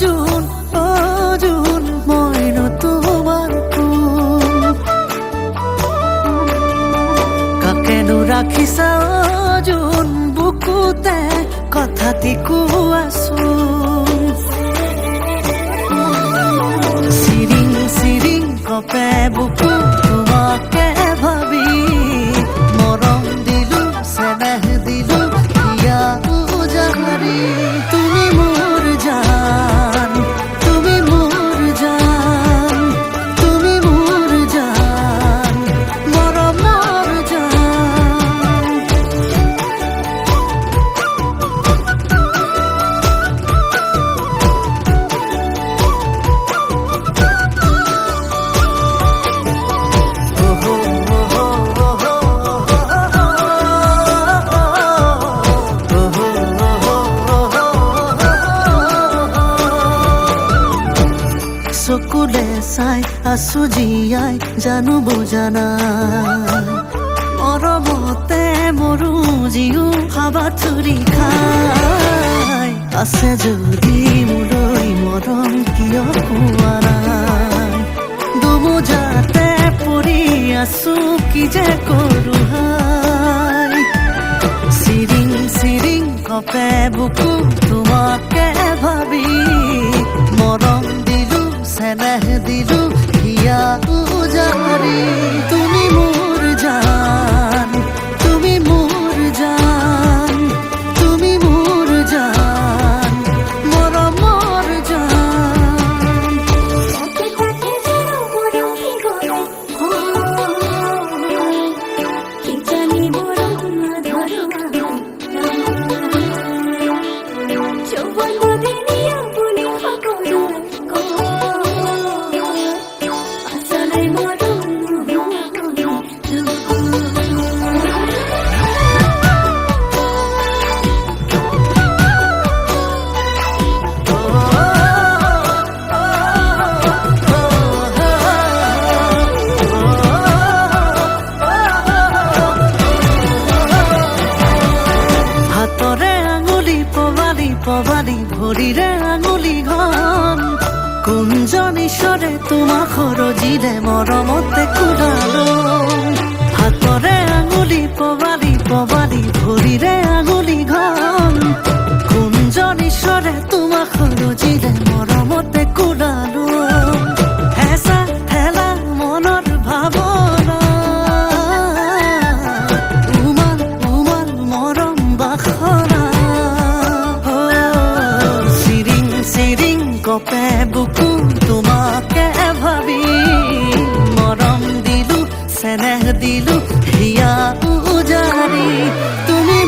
জোন মইনো তোমাৰ কোন কাকেনো ৰাখিছা জোন বুকুতে কথাটি কোৱাচোন চিৰিং চিৰিং কপে বুকু তোমাকে ভাবি মৰম দিলো চেনেহ দিলো হিয়া উজাৰি তুমি মোৰ জান তুমি মোৰ জান তুমি মোৰ জান মৰমৰ জান চকুলে চাই আছো জীয়াই জানো বুজানা মৰমতে মৰো জিও হাবাথুৰি খাই আছে যদি মোলৈ মৰম কিয় কোৱা নাই দুমোজাতে পৰি আছো কি যে কৰো হাই চিৰিং চিৰিং কপে বুকু তোমাকে ভাবি মৰম দিলো চেনেহ দিলো হিয়া উজাৰি তুমি মোৰ জান তুমি মোৰ জান তুমি মোৰ জান মৰমৰ জান পবালি ভৰিৰে আঙুলি ঘন কোনজন ঈশ্বৰে তোমাক সৰজিলে মৰমতে কোলালো হাতৰে আঙুলি পবালি ভৰিৰে আঙুলি ঘন কোনজন ঈশ্বৰে তোমাক সৰজিলে মৰমতে কোলালো হেঁচা ঠেলা মনৰ ভাৱনা উমাল উমাল মৰম বাসনা কপে বুকু তোমাকে ভাবি মৰম দিলো চেনেহ দিলো হিয়া উজাৰি তুমি